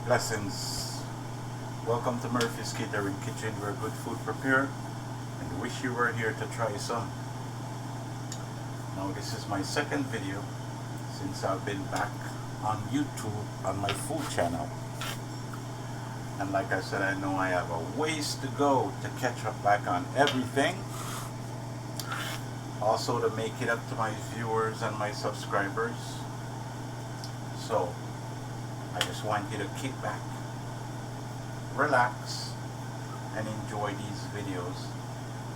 Blessings. Welcome to Murphy's Catering Kitchen, where good food prepared, and wish you were here to try some. Now this is my second video since I've been back on YouTube on my food channel. And like I said, I know I have a ways to go to catch up back on everything. Also to make it up to my viewers and my subscribers. So I just want you to kick back, relax, and enjoy these videos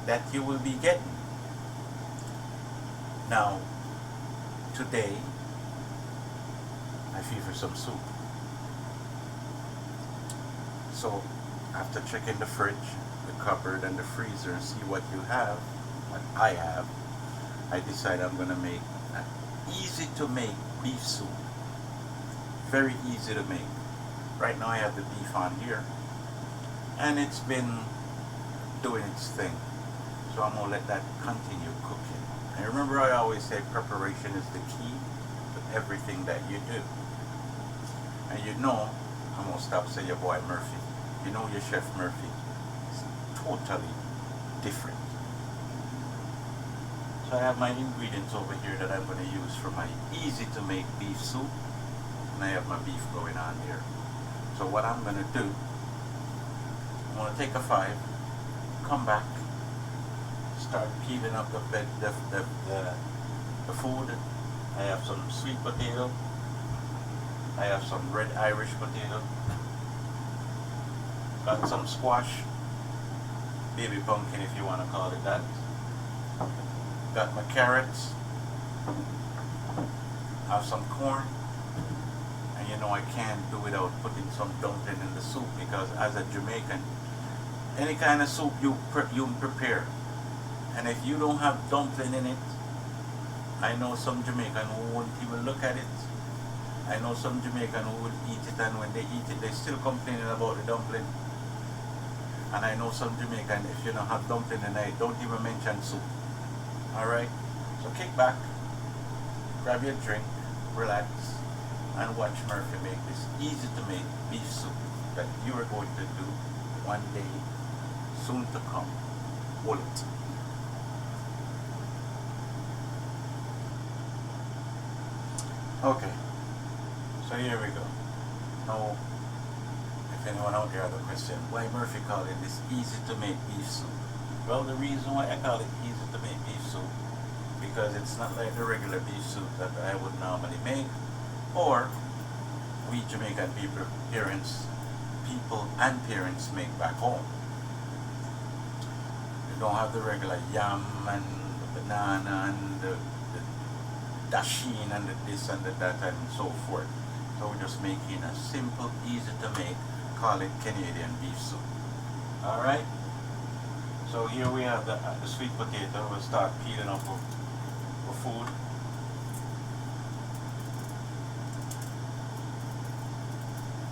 that you will be getting. Now, today, I feel for some soup. So, after checking the fridge, the cupboard, and the freezer and see what you have, what I have, I decided I'm going to make an easy to make beef soup. Very easy to make. Right now I have the beef on here and it's been doing its thing, so I'm gonna let that continue cooking. And remember, I always say preparation is the key to everything that you do. And you know, I'm gonna stop saying your boy Murphy. You know your chef Murphy is totally different. So I have my ingredients over here that I'm going to use for my easy to make beef soup. And I have my beef going on here. So what I'm going to do, I'm going to take a 5, come back, start peeling up the food. I have some sweet potato. I have some red Irish potato. Got some squash, baby pumpkin if you want to call it that. Got my carrots. Have some corn. And you know I can't do without putting some dumpling in the soup, because as a Jamaican, any kind of soup you prepare, and if you don't have dumpling in it, I know some Jamaican who won't even look at it. I know some Jamaican who would eat it, and when they eat it, they still complaining about the dumpling. And I know some Jamaican, if you don't have dumpling in it, don't even mention soup. Alright? So kick back, grab your drink, relax, and watch Murphy make this easy to make beef soup that you are going to do one day soon to come. Hold it. Okay, so here we go. Now, if anyone out there has a question, why Murphy called it this easy to make beef soup? Well, the reason why I call it easy to make beef soup, because it's not like the regular beef soup that I would normally make, or we Jamaican people and parents make back home. You don't have the regular yam and the banana and the dasheen and the this and the that and so forth. So we're just making a simple, easy to make, call it Canadian beef soup. Alright? So here we have the sweet potato. We'll start peeling up for food.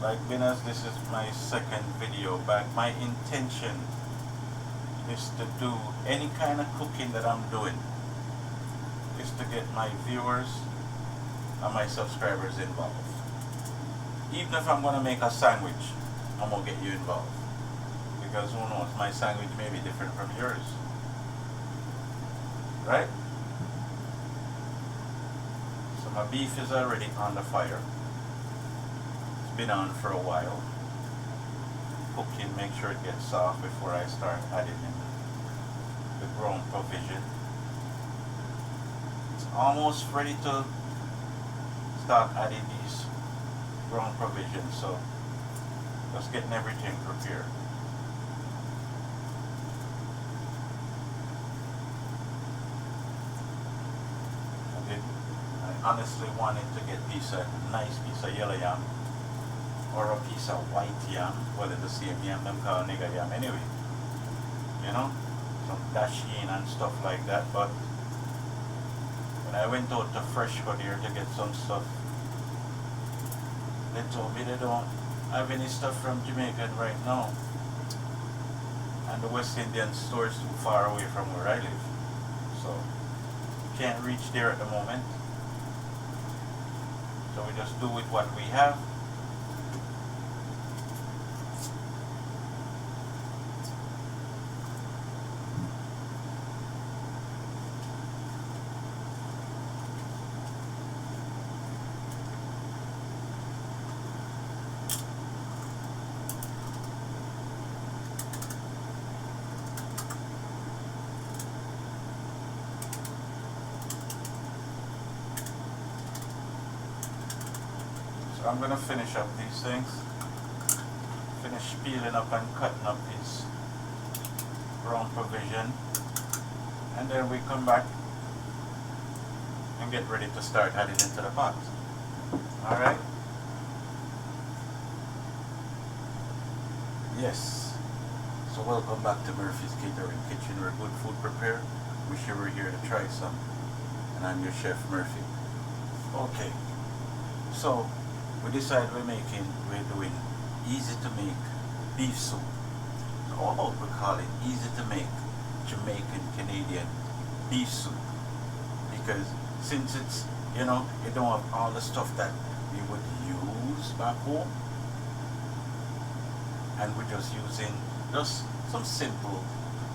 Like being as this is my second video back, my intention is to do any kind of cooking that I'm doing is to get my viewers and my subscribers involved. Even if I'm going to make a sandwich, I'm going to get you involved. Because who knows, my sandwich may be different from yours. Right? So my beef is already on the fire. It's been on for a while. Cooking, make sure it gets soft before I start adding in the ground provision. It's almost ready to start adding these ground provisions, so just getting everything prepared. I honestly wanted to get a nice piece of yellow yam or a piece of white yam, well, it's the same yam them call nigger yam anyway, you know, some dasheen and stuff like that. But when I went out to Freshco here to get some stuff, they told me they don't have any stuff from Jamaica right now, and the West Indian store is too far away from where I live, so can't reach there at the moment. So we just do with what we have. So I'm gonna finish up these things. Finish peeling up and cutting up these ground provision, and then we come back and get ready to start adding into the pot. Alright? Yes. So welcome back to Murphy's Catering Kitchen, where good food prepared. Wish you were here to try some. And I'm your chef, Murphy. Okay. So we decided we're doing easy to make beef soup. So how about we call it easy to make Jamaican Canadian beef soup? Because since it's, you know, you don't have all the stuff that we would use back home, and we're just using just some simple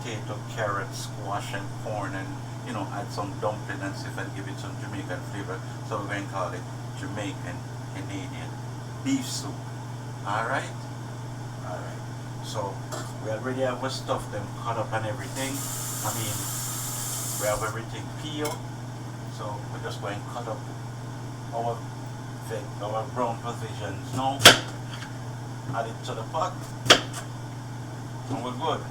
potato, carrot, squash and corn, and you know, add some dumpling and stuff and give it some Jamaican flavor. So we're going to call it Jamaican Canadian beef soup. Alright? Alright. So we already have our stuff them cut up and everything. I mean, we have everything peeled. So we're just going to cut up our brown provisions now. Add it to the pot. And we're good.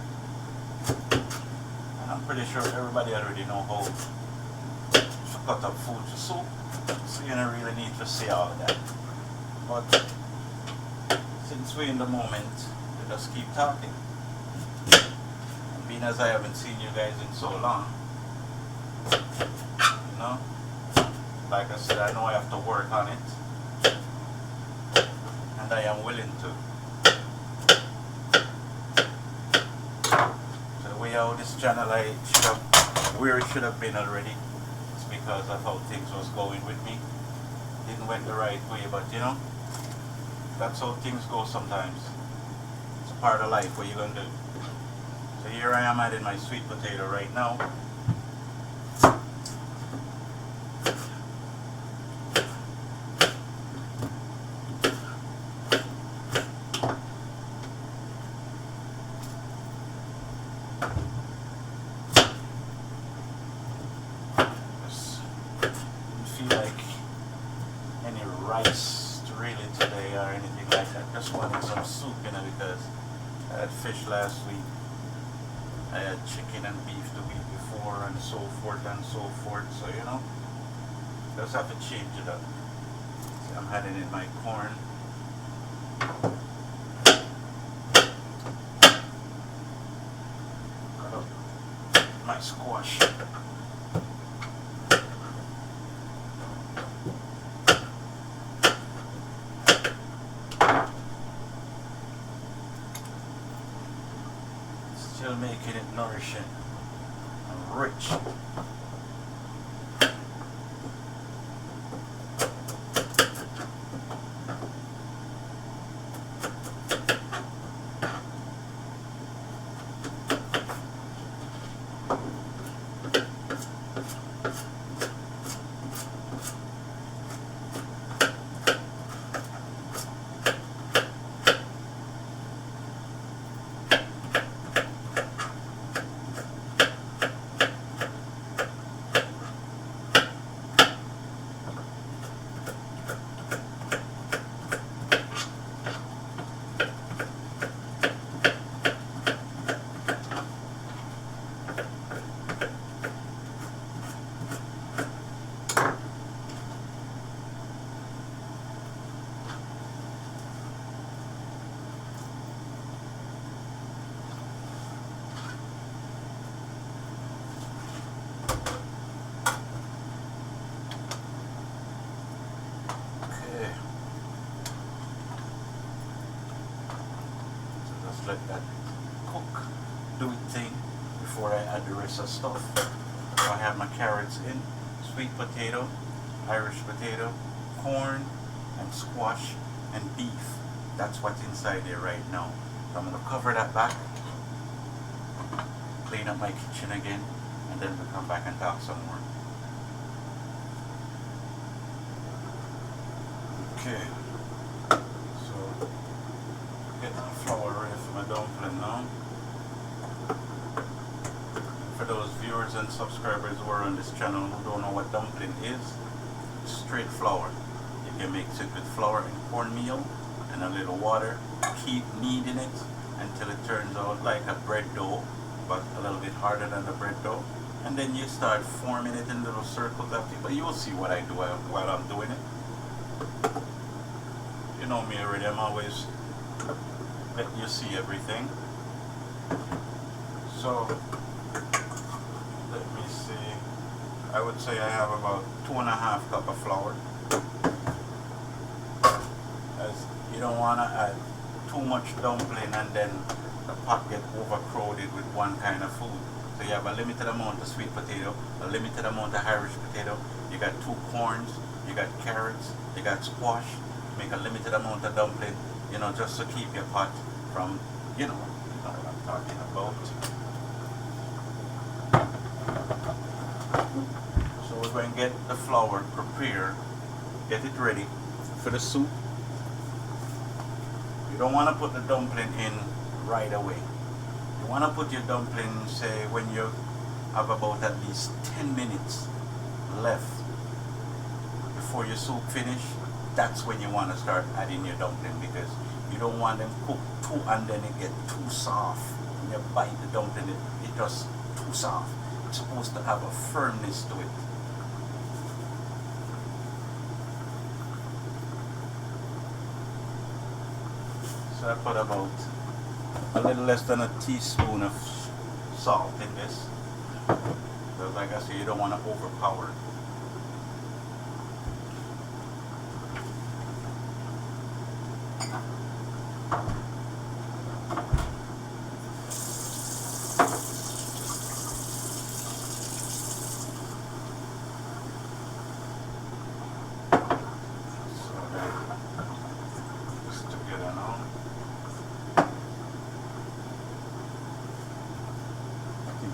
And I'm pretty sure everybody already know how to cut up food for soup. So you don't really need to say all of that. But since we're in the moment, we just keep talking. And being as I haven't seen you guys in so long, you know, like I said, I know I have to work on it, and I am willing to. So the way how this channel where it should have been already, it's because of how things was going with me. Didn't went the right way, but you know, that's how things go sometimes. It's a part of life. What you gonna do? So here I am adding my sweet potato right now. Fish last week, I had chicken and beef the week before, and so forth and so forth. So you know, just have to change it up. See, I'm adding in my corn. Cut up my squash. Still making it nourishing and rich. Let that cook, do its thing before I add the rest of stuff. So I have my carrots in, sweet potato, Irish potato, corn, and squash, and beef. That's what's inside there right now. So I'm going to cover that back, clean up my kitchen again, and then we'll come back and talk some more. Okay. Dumpling now. For those viewers and subscribers who are on this channel who don't know what dumpling is, it's straight flour. You You mix it with flour and cornmeal and a little water. Keep kneading it until it turns out like a bread dough, but a little bit harder than the bread dough. And then you start forming it in little circles after. But you will see what I do while I'm doing it. You know me already, I'm always let you see everything. So let me see, I would say I have about 2.5 cups of flour. As you don't want to add too much dumpling and then the pot get overcrowded with one kind of food. So you have a limited amount of sweet potato, a limited amount of Irish potato, you got 2 corns, you got carrots, you got squash. Make a limited amount of dumpling, you know, just to keep your pot from, you know what I'm talking about. So we're going to get the flour prepared, get it ready for the soup. You don't want to put the dumpling in right away. You want to put your dumpling, say, when you have about at least 10 minutes left before your soup finish. That's when you want to start adding your dumpling, because you don't want them cooked too and then it get too soft. When you bite the dumpling, it just too soft. It's supposed to have a firmness to it. So I put about a little less than a teaspoon of salt in this. Because like I say, you don't want to overpower it.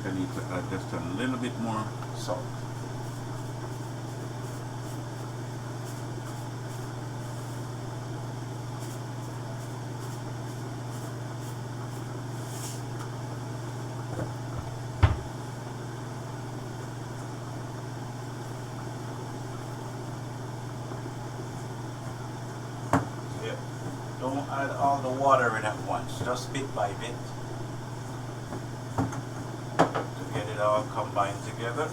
I need to add just a little bit more salt. Yeah. Don't add all the water in at once, just bit by bit. It all combined together.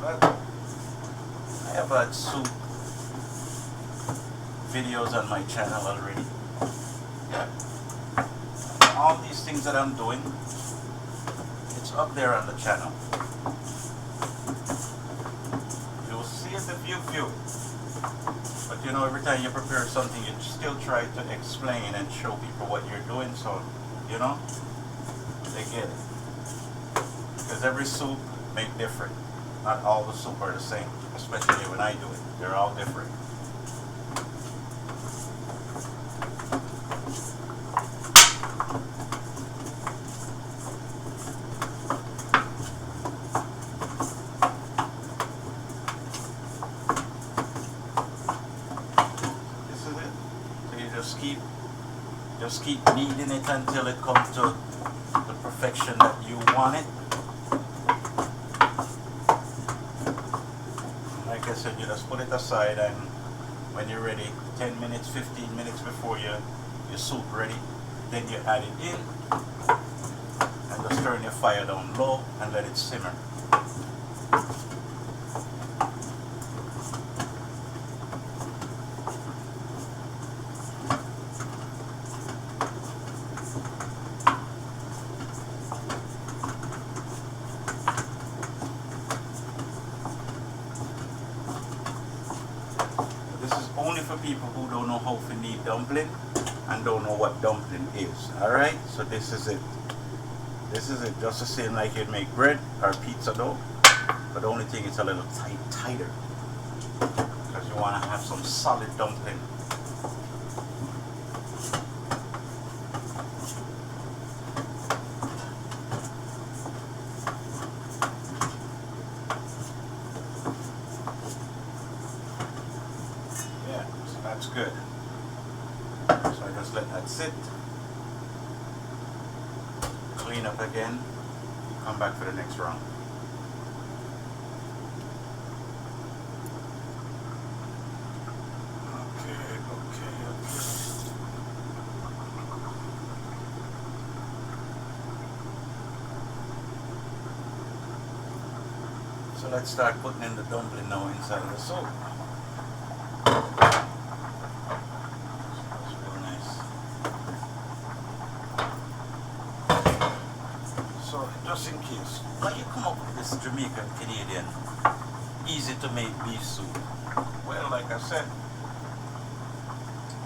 But I have had soup videos on my channel already. All these things that I'm doing, it's up there on the channel. If you view it. But you know, every time you prepare something, you still try to explain and show people what you're doing, so you know they get it. Because every soup make different. Not all the soup are the same, especially when I do it. They're all different. Just keep kneading it until it comes to the perfection that you want it. Like I said, you just put it aside, and when you're ready, 10 minutes, 15 minutes before your soup ready, then you add it in and just turn your fire down low and let it simmer. Only for people who don't know how to knead dumpling and don't know what dumpling is. Alright, so this is it. This is it, just the same like you'd make bread or pizza dough, but the only thing is a little tighter, because you want to have some solid dumpling. That's good. So I just let that sit. clean up again, come back for the next round. So let's start putting in the dumpling now inside of the soup. That's real nice. So just in case, when you come up with this Jamaican Canadian easy to make beef soup, well, like I said,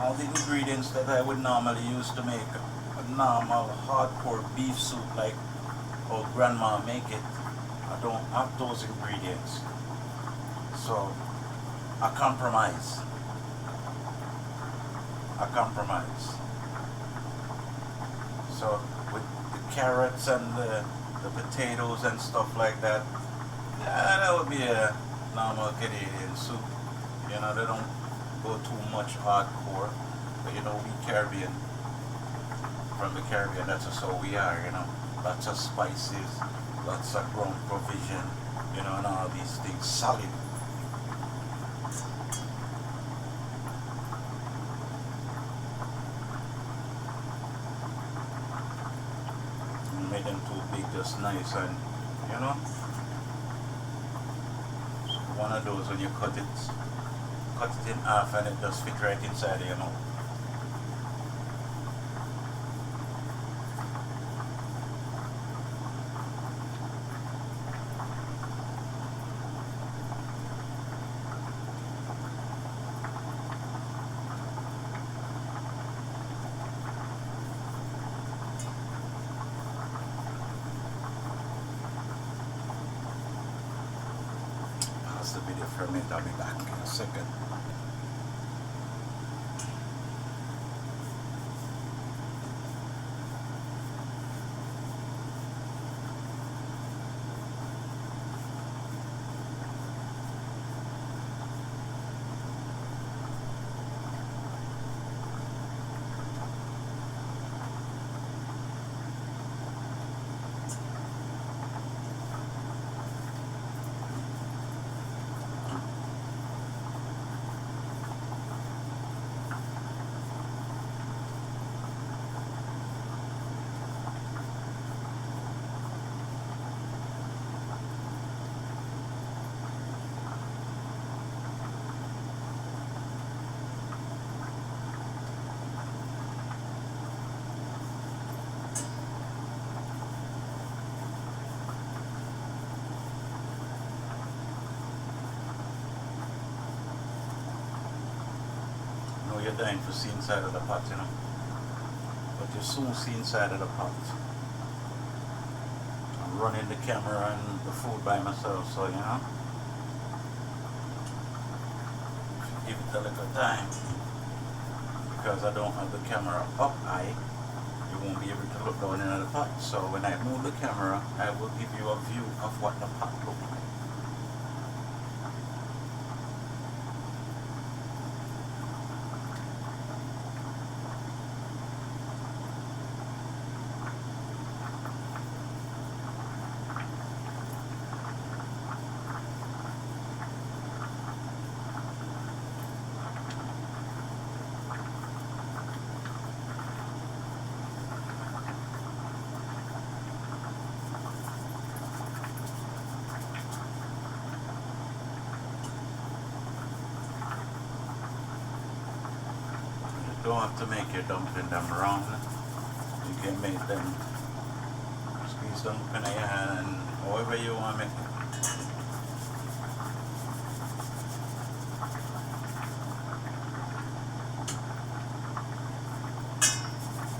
all the ingredients that I would normally use to make a normal hardcore beef soup like how grandma make it, I don't have those ingredients. So I compromise. So with the carrots and the potatoes and stuff like that, yeah, that would be a normal Canadian soup. You know, they don't go too much hardcore, but you know, we Caribbean, from the Caribbean, that's just how we are, you know. Lots of spices, lots of ground provision, you know, and all these things, solid. Make them too big, just nice, and you know, one of those when you cut it in half and it just fit right inside of your mouth. The video for a minute, I'll be back in a second. You're dying to see inside of the pot, you know, but you soon see inside of the pot. I'm running the camera and the food by myself, so you know, give it a little time, because I don't have the camera up high, you won't be able to look down into the pot. So when I move the camera, I will give you a view of what the pot looks like. You don't have to make your dumpling them round. You can make them, squeeze them in your hand and however you want to make it.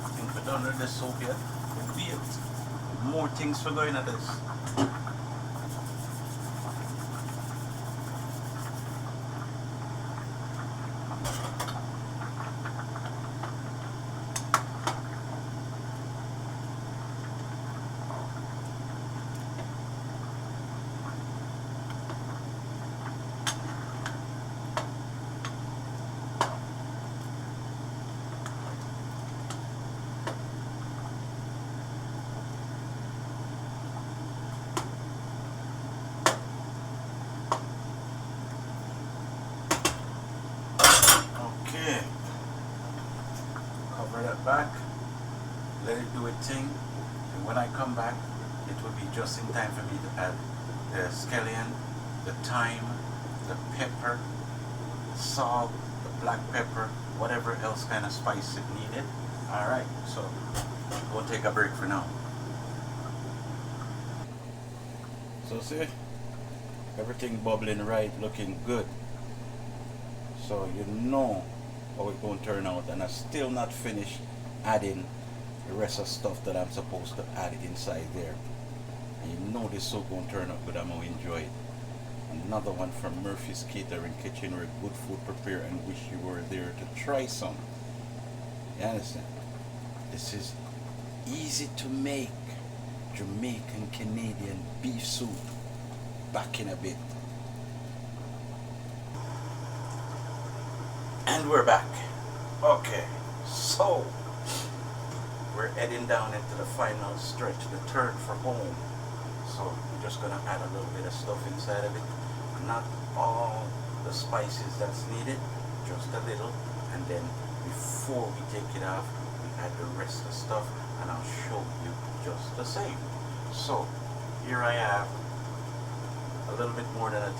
I think we're done with this soup yet. Wait, more things for going at this. when I come back, it will be just in time for me to add the scallion, the thyme, the pepper, salt, the black pepper, whatever else kind of spice it needed. Alright, so we'll take a break for now. So see, everything bubbling right, looking good. So you know how it's going to turn out, and I'm still not finished adding the rest of stuff that I'm supposed to add inside there. And you know this soup going to turn out good. I'm going to enjoy it. Another one from Murphy's Catering Kitchen, where good food prepare, and wish you were there to try some. You understand? This is easy to make Jamaican Canadian beef soup. Back in a bit. And we're back. Okay, so we're heading down into the final stretch, the turn for home. So we're just gonna add a little bit of stuff inside of it. Not all the spices that's needed, just a little. And then before we take it off, we add the rest of the stuff, and I'll show you just the same. So here I have a little bit more than a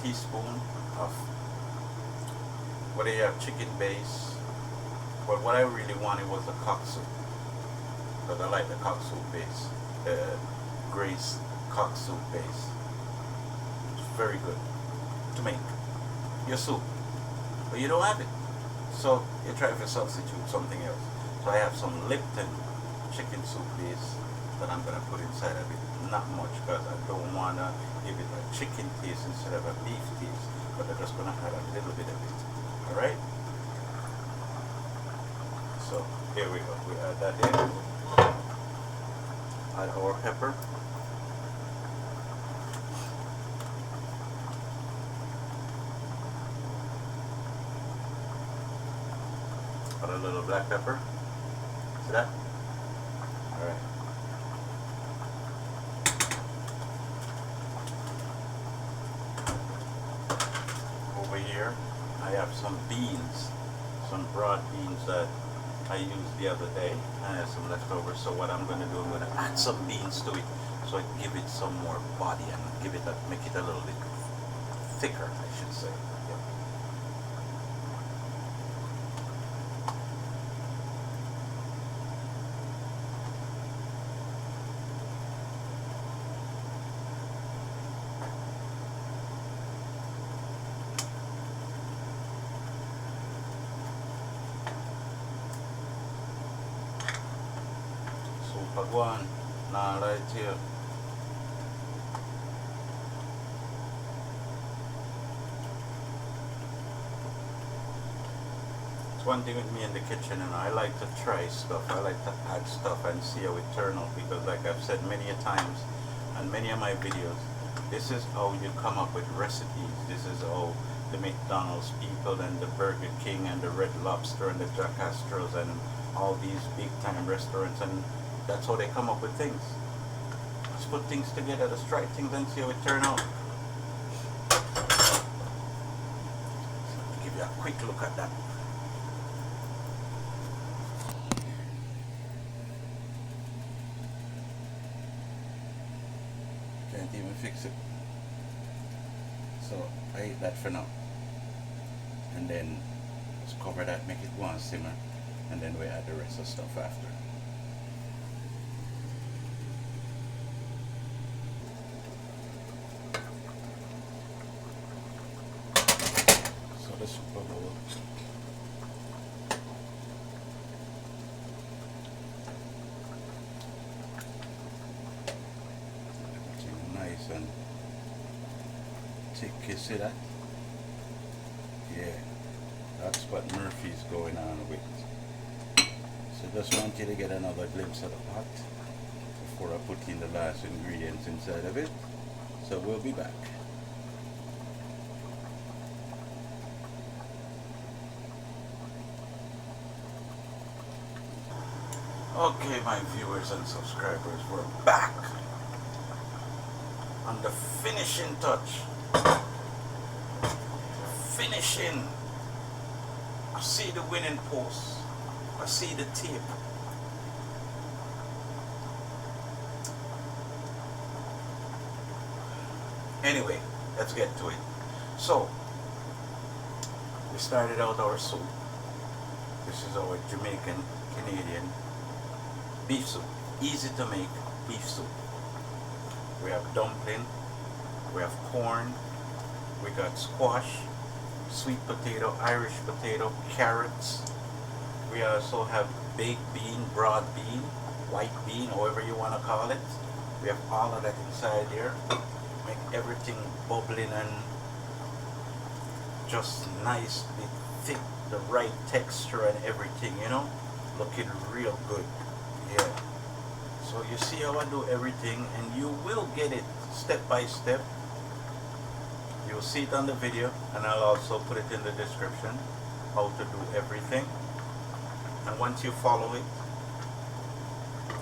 teaspoon of what do you have, chicken base. But what I really wanted was the cock soup, because I like the cock soup base, the Grace cock soup base. It's very good to make your soup, but you don't have it, so you try to substitute something else. So I have some Lipton chicken soup base that I'm going to put inside of it. Not much, because I don't want to give it a chicken taste instead of a beef taste, but I'm just going to add a little bit of it. Alright? So here we go. We add that in. Add our pepper. Add a little black pepper. See that? Alright. Over here, I have some beans, some broad beans that I used the other day. I have some leftovers, so what I'm going to do, I'm going to add some beans to it, so I give it some more body and give it make it a little bit thicker, I should say. Yeah. Pagwan, nah, right here. It's one thing with me in the kitchen, and I like to try stuff. I like to add stuff and see how it turns out, because like I've said many a times on many of my videos, this is how you come up with recipes. This is how the McDonald's people and the Burger King and the Red Lobster and the Jack Astros and all these big time restaurants, and that's how they come up with things. Let's put things together, let's try things and see how it turns out. So I'll give you a quick look at that. Can't even fix it. So I ate that for now. And then just cover that, make it go on simmer, and then we add the rest of the stuff after. The super bowl. Everything nice and thick, you see that? Yeah, that's what Murphy's going on with. So just want you to get another glimpse of the pot before I put in the last ingredients inside of it. So we'll be back. Okay, my viewers and subscribers, we're back on the finishing touch. Finishing. I see the winning post. I see the tape. Anyway, let's get to it. So, we started out our soup. This is our Jamaican Canadian beef soup. Easy to make beef soup. We have dumpling, we have corn, we got squash, sweet potato, Irish potato, carrots. We also have baked bean, broad bean, white bean, however you want to call it. We have all of that inside here. Make everything bubbling and just nice, thick, the right texture and everything, you know, looking real good. Yeah. So you see how I do everything, and you will get it step by step. You'll see it on the video, and I'll also put it in the description how to do everything. And once you follow it,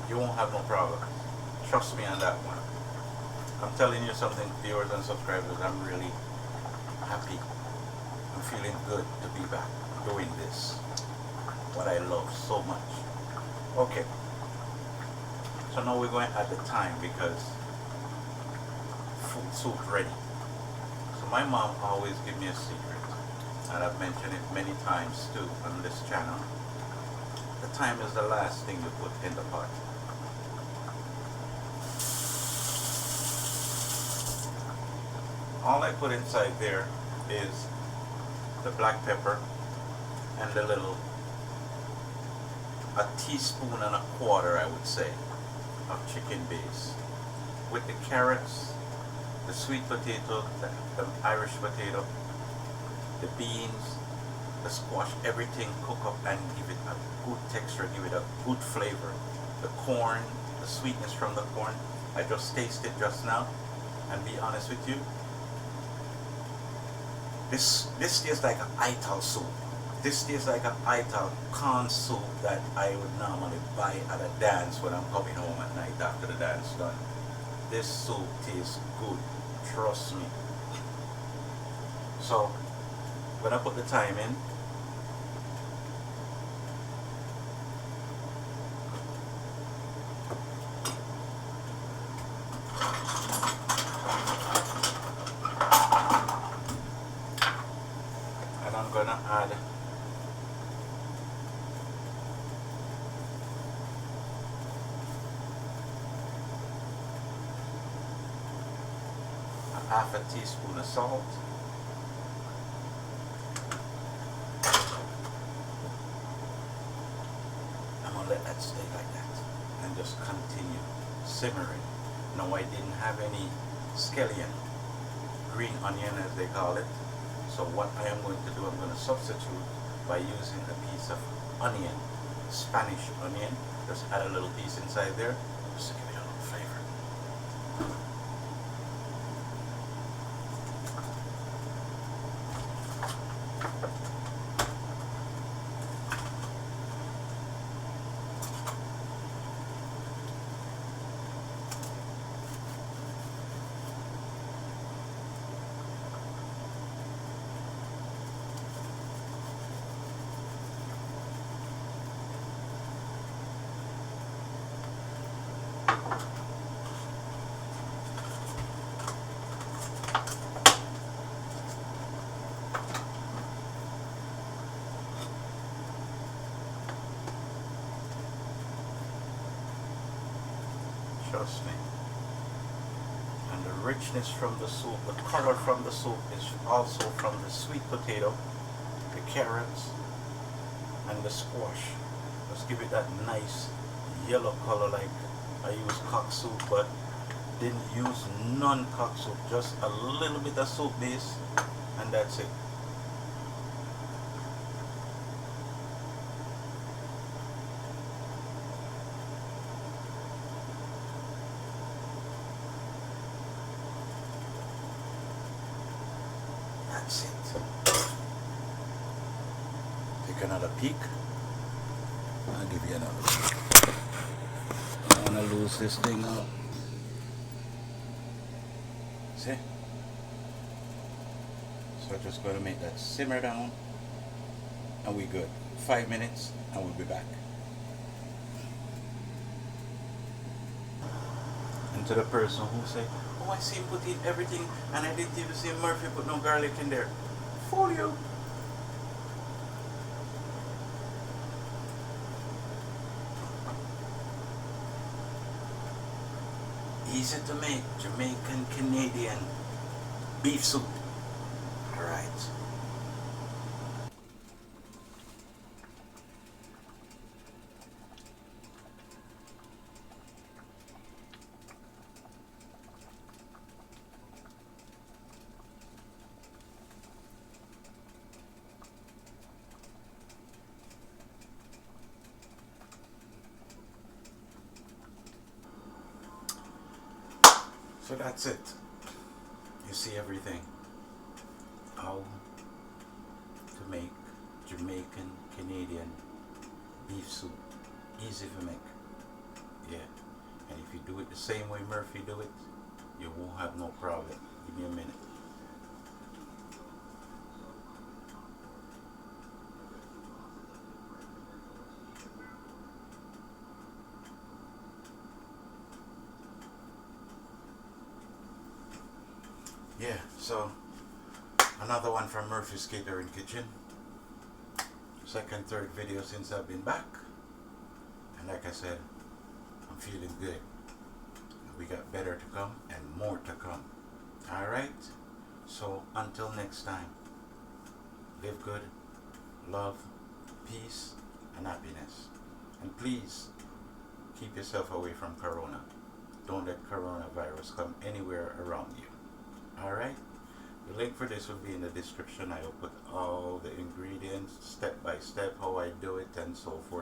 you won't have no problem. Trust me on that one. I'm telling you something, viewers and subscribers, I'm really happy. I'm feeling good to be back doing this, what I love so much. Okay, so now we're going to add the thyme because food soup ready. So my mom always give me a secret, and I've mentioned it many times too on this channel. The thyme is the last thing you put in the pot. All I put inside there is the black pepper and a teaspoon and a quarter, I would say, of chicken base. With the carrots, the sweet potato, the Irish potato, the beans, the squash, everything cook up and give it a good texture, give it a good flavor. The corn, the sweetness from the corn, I just tasted just now, and be honest with you, this tastes like an ital soup. This tastes like an ital corn soup that I would normally buy at a dance when I'm coming home at night after the dance done. This soup tastes good, trust me. So, when I put the thyme in, and I'm gonna add half a teaspoon of salt, I'm gonna let that stay like that and just continue simmering. Now I didn't have any scallion, green onion as they call it, so what I am going to do, I'm going to substitute by using a piece of onion, Spanish onion. Just add a little piece inside there just to give it a little flavor. Trust me. And the richness from the soup, the color from the soup is also from the sweet potato, the carrots, and the squash. Just give it that nice yellow color like I use cock soup, but didn't use non-cock soup, just a little bit of soup base, and that's it. That's it. Take another peek. I'll give you another peek. I don't want to lose this thing out. See? So I'm just going to make that simmer down, and we're good. 5 minutes and we'll be back. And to the person who say, oh, I see him put in everything and I didn't even see Murphy put no garlic in there. Fool you. Easy to make, Jamaican Canadian beef soup. Alright. So that's it. You see everything. How to make Jamaican Canadian beef soup. Easy to make. Yeah. And if you do it the same way Murphy do it, you won't have no problem. Give me a minute. Yeah, so another one from Murphy's Catering Kitchen. Second, third video since I've been back. And like I said, I'm feeling good. We got better to come and more to come. Alright? So until next time, live good, love, peace, and happiness. And please, keep yourself away from Corona. Don't let coronavirus come anywhere around you. Alright? The link for this will be in the description. I will put all the ingredients, step by step, how I do it, and so forth.